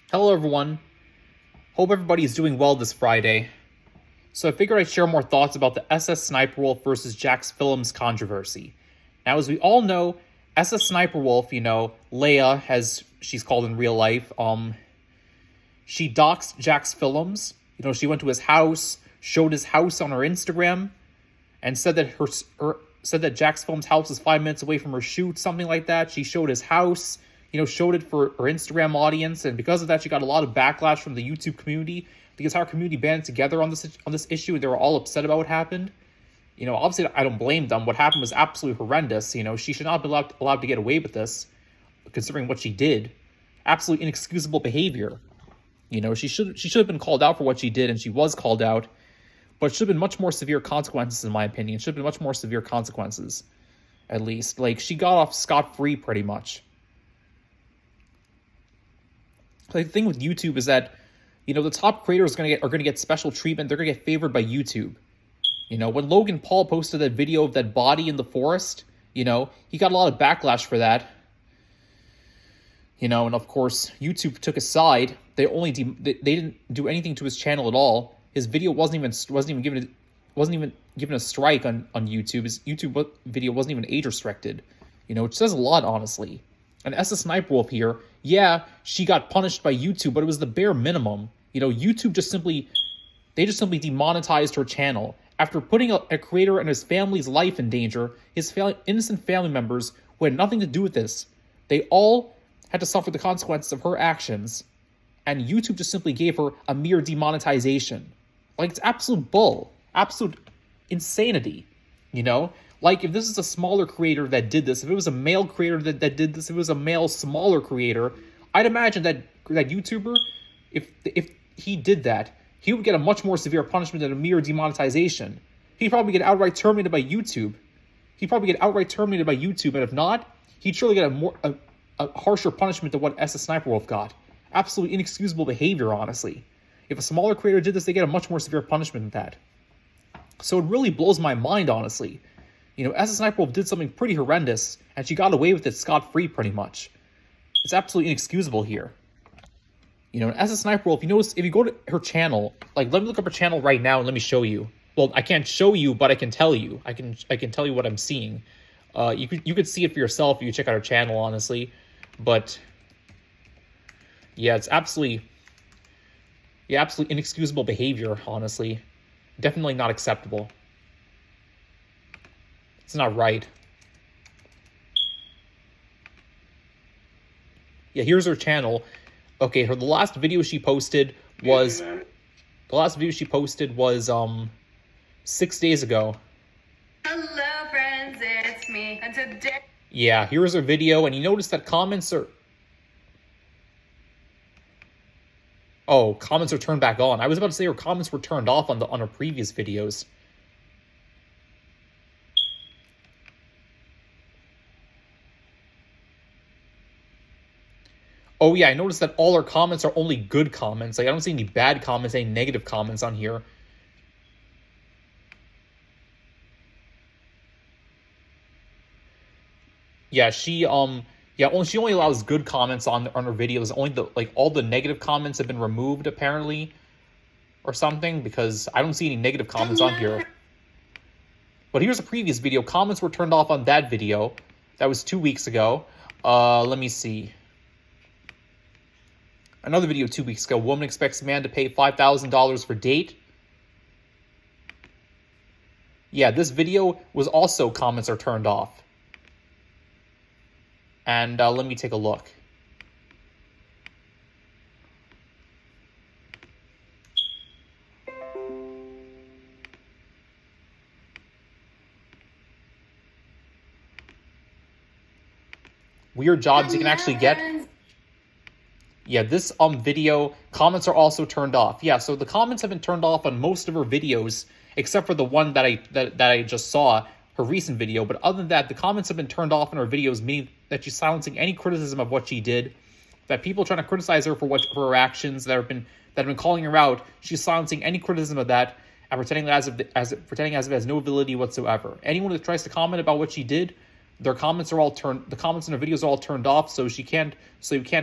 Hello everyone, hope everybody is doing well this Friday. So I figured I'd share more thoughts about the SSSniperwolf versus Jacksfilms controversy. Now as we all know, SSSniperwolf, Leia, as she's called in real life, she doxed Jacksfilms. She went to his house, showed his house on her Instagram, and said that Jacksfilms' house is 5 minutes away from her shoot, something like that. She showed his house, showed it for her Instagram audience, and because of that, she got a lot of backlash from the YouTube community. The entire community banded together on this issue, and they were all upset about what happened. Obviously, I don't blame them. What happened was absolutely horrendous. She should not be allowed to get away with this, considering what she did. Absolutely inexcusable behavior. She should have been called out for what she did, and she was called out. But it should have been much more severe consequences, in my opinion. It should have been much more severe consequences, at least. Like, she got off scot-free, pretty much. The thing with YouTube is that, the top creators are gonna get special treatment. They're gonna get favored by YouTube. When Logan Paul posted that video of that body in the forest, he got a lot of backlash for that. And of course, YouTube took a side. They didn't do anything to his channel at all. His video wasn't even given a strike on YouTube. His YouTube video wasn't even age restricted. Which says a lot, honestly. And SSSniperwolf here, yeah, she got punished by YouTube, but it was the bare minimum. YouTube just simply demonetized her channel. After putting a creator and his family's life in danger, his innocent family members who had nothing to do with this, they all had to suffer the consequences of her actions. And YouTube just simply gave her a mere demonetization. Like, it's absolute bull. Absolute insanity, Like, if this is a smaller creator that did this, if it was a male creator that did this, if it was a male smaller creator, I'd imagine that YouTuber, if he did that, he would get a much more severe punishment than a mere demonetization. He'd probably get outright terminated by YouTube. And if not, he'd surely get a harsher punishment than what SSSniperwolf got. Absolutely inexcusable behavior, honestly. If a smaller creator did this, they get a much more severe punishment than that. So it really blows my mind, honestly. SSSniperwolf did something pretty horrendous, and she got away with it scot-free, pretty much. It's absolutely inexcusable here. SSSniperwolf, if you go to her channel, like, let me look up her channel right now and let me show you. Well, I can't show you, but I can tell you. I can tell you what I'm seeing. You could see it for yourself if you check out her channel, honestly. But yeah, it's absolutely inexcusable behavior, honestly. Definitely not acceptable. It's not right. Yeah, here's her channel. Okay, the last video she posted was 6 days ago. Hello friends, it's me, and today... Yeah, here's her video, and you notice that comments are... Oh, comments are turned back on. I was about to say her comments were turned off on her previous videos. Oh yeah, I noticed that all her comments are only good comments. Like, I don't see any bad comments, any negative comments on here. Yeah, she only allows good comments on her videos. Only all the negative comments have been removed, apparently, or something, because I don't see any negative comments on here. But here's a previous video. Comments were turned off on that video. That was 2 weeks ago. Let me see. Another video 2 weeks ago. Woman expects man to pay $5,000 for date. Yeah, this video was also comments are turned off. And let me take a look. Weird jobs you can actually get. Yeah, this video, comments are also turned off. Yeah, so the comments have been turned off on most of her videos, except for the one that I just saw, her recent video. But other than that, the comments have been turned off in her videos, meaning that she's silencing any criticism of what she did. That people trying to criticize her for her actions that have been calling her out, she's silencing any criticism of that and pretending as if it has no validity whatsoever. Anyone that tries to comment about what she did, The comments on her videos are all turned off, so you can't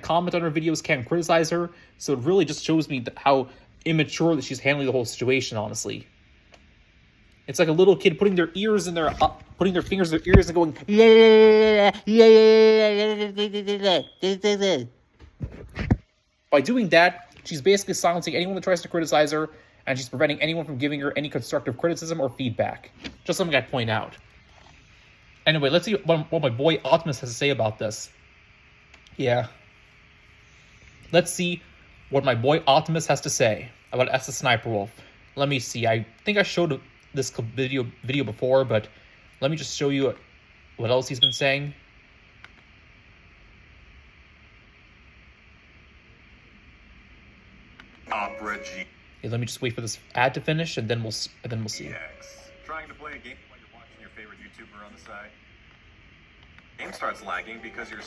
comment on her videos, can't criticize her. So it really just shows me how immature that she's handling the whole situation, honestly. It's like a little kid putting their fingers in their ears and going, by doing that, she's basically silencing anyone that tries to criticize her, and she's preventing anyone from giving her any constructive criticism or feedback. Just something I'd point out. Anyway, let's see what my boy Optimus has to say about this. Yeah. Let's see what my boy Optimus has to say about SSSniperwolf. Let me see. I think I showed this video before, but let me just show you what else he's been saying. Opera G. Yeah, let me just wait for this ad to finish, and then we'll see. Trying to play a game while you're watching your favorite YouTuber on the side. Game starts lagging because you're,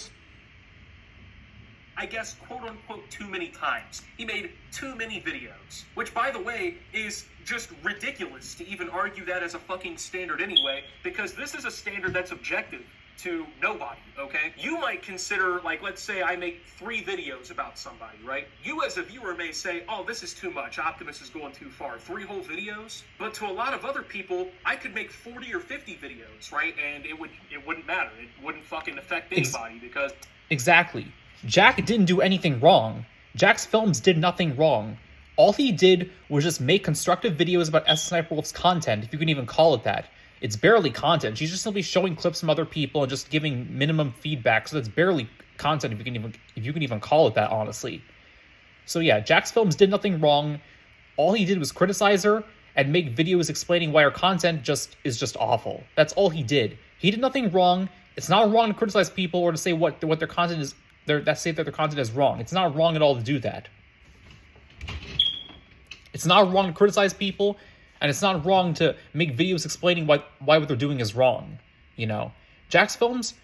I guess, quote-unquote, too many times. He made too many videos, which, by the way, is just ridiculous to even argue that as a fucking standard anyway, because this is a standard that's objective to nobody, okay? You might consider, like, let's say I make 3 videos about somebody, right? You as a viewer may say, oh, this is too much, Optimus is going too far. 3 whole videos? But to a lot of other people, I could make 40 or 50 videos, right? And it wouldn't matter. It wouldn't fucking affect anybody because... Exactly. Jack didn't do anything wrong. Jacksfilms did nothing wrong. All he did was just make constructive videos about SSSniperwolf's content, if you can even call it that. It's barely content. She's just simply showing clips from other people and just giving minimum feedback, so that's barely content, if you can even call it that, honestly. So yeah, Jacksfilms did nothing wrong. All he did was criticize her and make videos explaining why her content is just awful. That's all he did. He did nothing wrong. It's not wrong to criticize people or to say what their content is. Say that their content is wrong. It's not wrong at all to do that. It's not wrong to criticize people, and it's not wrong to make videos explaining why what they're doing is wrong. You know, Jacksfilms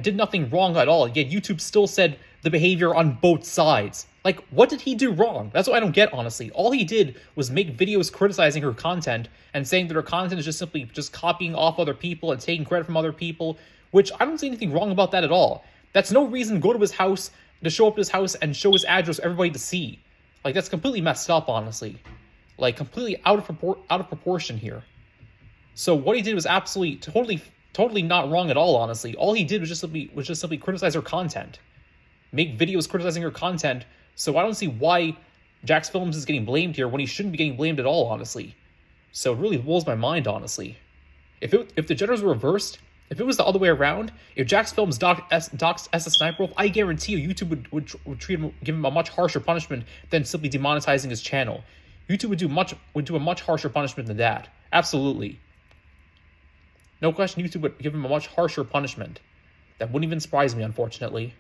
did nothing wrong at all. Yet YouTube still said the behavior on both sides. Like, what did he do wrong? That's what I don't get, honestly. All he did was make videos criticizing her content and saying that her content is just simply copying off other people and taking credit from other people, which I don't see anything wrong about that at all. That's no reason to go to his house, to show up to his house and show his address for everybody to see. Like, that's completely messed up, honestly. Like, completely out of proportion here. So what he did was absolutely, totally not wrong at all, honestly. All he did was just simply criticize her content. Make videos criticizing her content, so I don't see why Jacksfilms is getting blamed here when he shouldn't be getting blamed at all, honestly. So it really blows my mind, honestly. If the genders were reversed, if it was the other way around, if Jacksfilms doxed SSSniperwolf, I guarantee you YouTube would give him a much harsher punishment than simply demonetizing his channel. YouTube would do a much harsher punishment than that. Absolutely. No question, YouTube would give him a much harsher punishment. That wouldn't even surprise me, unfortunately.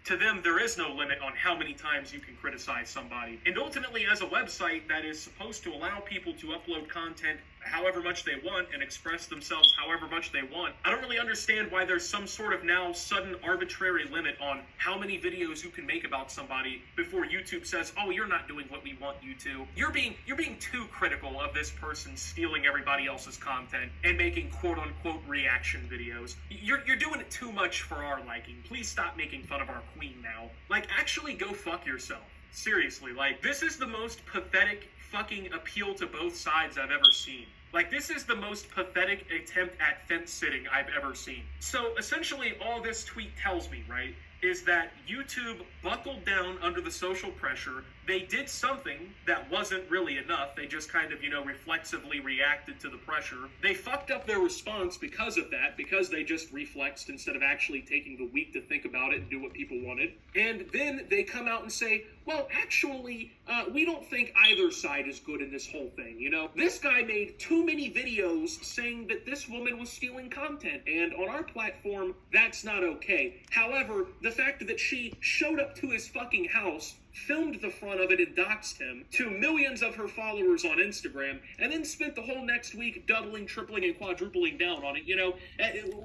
To them, there is no limit on how many times you can criticize somebody. And ultimately, as a website that is supposed to allow people to upload content however much they want and express themselves however much they want, I don't really understand why there's some sort of now sudden arbitrary limit on how many videos you can make about somebody before YouTube says, oh, you're not doing what we want you to. You're being too critical of this person stealing everybody else's content and making quote-unquote reaction videos. You're doing it too much for our liking. Please stop making fun of our queen now. Like, actually go fuck yourself. Seriously, like, this is the most pathetic fucking appeal to both sides I've ever seen. Like, this is the most pathetic attempt at fence-sitting I've ever seen. So, essentially, all this tweet tells me, right, is that YouTube buckled down under the social pressure. They did something that wasn't really enough. They just kind of, reflexively reacted to the pressure. They fucked up their response because of that, because they just reflexed instead of actually taking the week to think about it and do what people wanted. And then they come out and say, well, actually, we don't think either side is good in this whole thing, This guy made too many videos saying that this woman was stealing content, and on our platform, that's not okay. However, the fact that she showed up to his fucking house, filmed the front of it and doxed him to millions of her followers on Instagram, and then spent the whole next week doubling, tripling, and quadrupling down on it,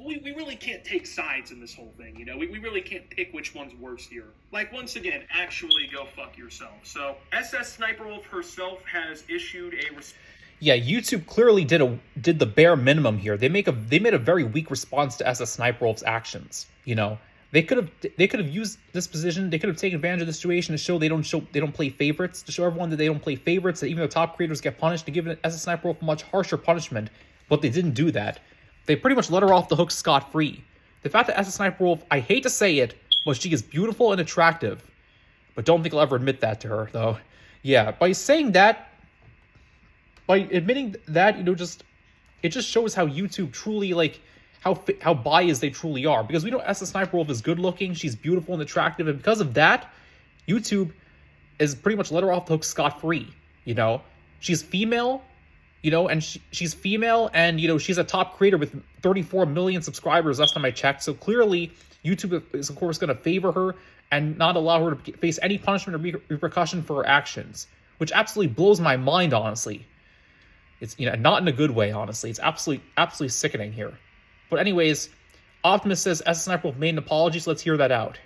we really can't take sides in this whole thing, we really can't pick which one's worse here. Like, once again, actually go fuck yourself. So, SSSniperwolf herself has issued a... Yeah, YouTube clearly did the bare minimum here. They made a very weak response to SSSniperwolf's actions. You know, they could have used this position. They could have taken advantage of the situation to show they don't play favorites, to show everyone that they don't play favorites. That even though top creators get punished, to give SSSniperwolf a much harsher punishment. But they didn't do that. They pretty much let her off the hook scot-free. The fact that SSSniperwolf, I hate to say it, but she is beautiful and attractive. But don't think I'll ever admit that to her, though. Yeah, by saying that. By admitting that, you know, it just shows how YouTube truly, like, how biased they truly are. Because we know SSSniperwolf is good looking, she's beautiful and attractive, and because of that, YouTube is pretty much let her off the hook scot-free. You know, she's female, you know, and she's female, and you know she's a top creator with 34 million subscribers last time I checked. So clearly, YouTube is of course going to favor her and not allow her to face any punishment or repercussion for her actions, which absolutely blows my mind, honestly. It's, you know, not in a good way, honestly. It's absolutely sickening here. But anyways, Optimus says SSSniperwolf made an apology, so let's hear that out.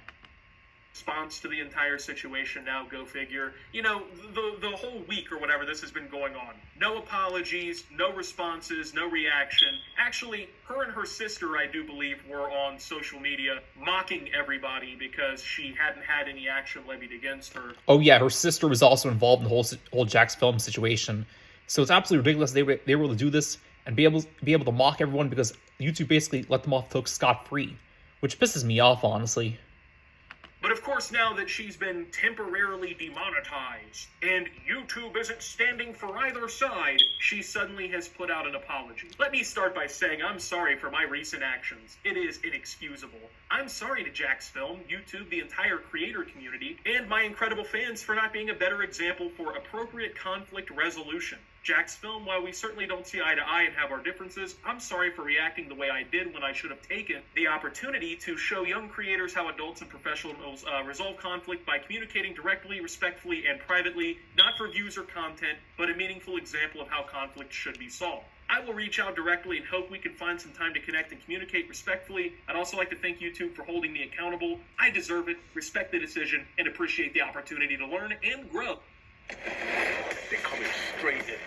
Response to the entire situation now, go figure. You know, the whole week or whatever this has been going on. No apologies, no responses, no reaction. Actually, her and her sister, I do believe, were on social media mocking everybody because she hadn't had any action levied against her. Oh yeah, her sister was also involved in the whole Jacksfilms situation. So it's absolutely ridiculous they were able to do this and be able to mock everyone because YouTube basically let them off the hook scot-free, which pisses me off, honestly. But of course, now that she's been temporarily demonetized and YouTube isn't standing for either side, she suddenly has put out an apology. Let me start by saying I'm sorry for my recent actions. It is inexcusable. I'm sorry to Jacksfilms, YouTube, the entire creator community, and my incredible fans for not being a better example for appropriate conflict resolution. Jacksfilms, while we certainly don't see eye to eye and have our differences, I'm sorry for reacting the way I did when I should have taken the opportunity to show young creators how adults and professionals resolve conflict by communicating directly, respectfully, and privately, not for views or content, but a meaningful example of how conflict should be solved. I will reach out directly and hope we can find some time to connect and communicate respectfully. I'd also like to thank YouTube for holding me accountable. I deserve it, respect the decision, and appreciate the opportunity to learn and grow. They're coming straight in.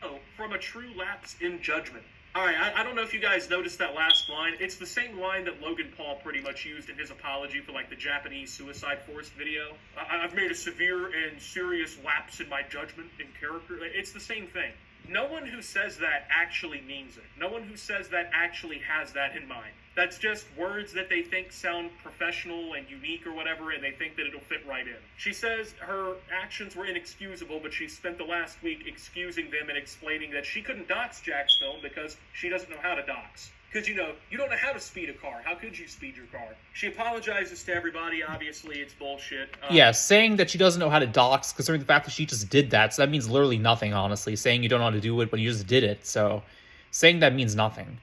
Oh, from a true lapse in judgment. Alright, I don't know if you guys noticed that last line. It's the same line that Logan Paul pretty much used in his apology for, like, the Japanese suicide forest video. I've made a severe and serious lapse in my judgment and character. It's the same thing. No one who says that actually means it. No one who says that actually has that in mind. That's just words that they think sound professional and unique or whatever, and they think that it'll fit right in. She says her actions were inexcusable, but she spent the last week excusing them and explaining that she couldn't dox Jacksfilms because she doesn't know how to dox. Because, you know, you don't know how to speed a car. How could you speed your car? She apologizes to everybody. Obviously, it's bullshit. Yeah, saying that she doesn't know how to dox, considering the fact that she just did that, so that means literally nothing, honestly. Saying you don't know how to do it, but you just did it, so saying that means nothing.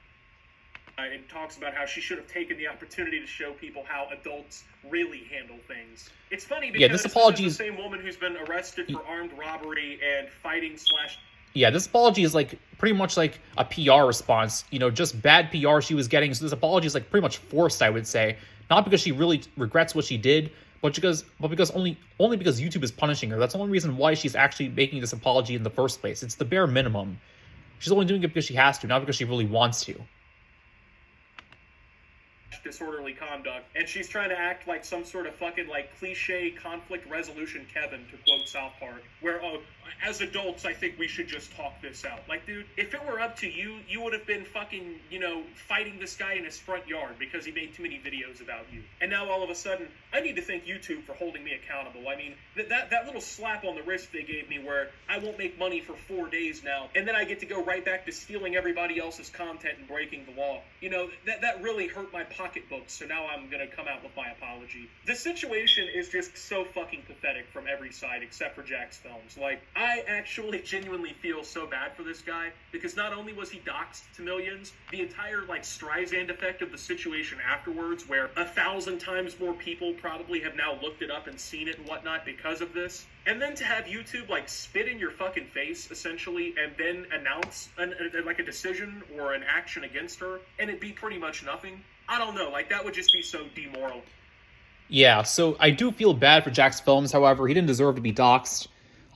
It talks about how she should have taken the opportunity to show people how adults really handle things. It's funny because this apology is the same woman who's been arrested for armed robbery and fighting / Yeah, this apology is like pretty much like a PR response, you know, just bad PR she was getting. So this apology is like pretty much forced, I would say. Not because she really regrets what she did, but because only because YouTube is punishing her. That's the only reason why she's actually making this apology in the first place. It's the bare minimum. She's only doing it because she has to, not because she really wants to. Disorderly conduct, and she's trying to act like some sort of fucking like cliche conflict resolution Kevin, to quote South Park, where as adults I think we should just talk this out. Like, dude, if it were up to you, you would have been fucking, you know, fighting this guy in his front yard because he made too many videos about you. And now all of a sudden I need to thank YouTube for holding me accountable. I mean, that little slap on the wrist they gave me where I won't make money for 4 days now, and then I get to go right back to stealing everybody else's content and breaking the law. You know, that really hurt my pocketbook, so now I'm gonna come out with my apology. This situation is just so fucking pathetic from every side except for Jacksfilms. Like, I actually genuinely feel so bad for this guy because not only was he doxxed to millions, the entire like Streisand effect of the situation afterwards, where 1,000 times more people probably have now looked it up and seen it and whatnot because of this. And then to have YouTube like spit in your fucking face essentially and then announce like a decision or an action against her and it be pretty much nothing. I don't know, like that would just be so demoralizing. Yeah, so I do feel bad for Jacksfilms. However, he didn't deserve to be doxxed.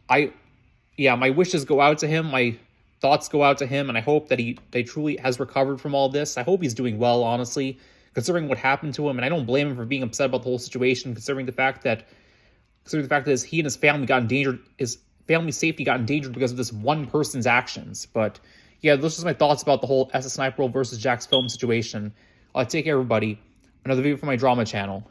My wishes go out to him. My thoughts go out to him, and I hope that he truly has recovered from all this. I hope he's doing well, honestly, considering what happened to him. And I don't blame him for being upset about the whole situation, considering the fact that he and his family got endangered. His family's safety got endangered because of this one person's actions. But yeah, those are just my thoughts about the whole SSSniperwolf versus Jacksfilms situation. Take care, everybody. Another video for my drama channel.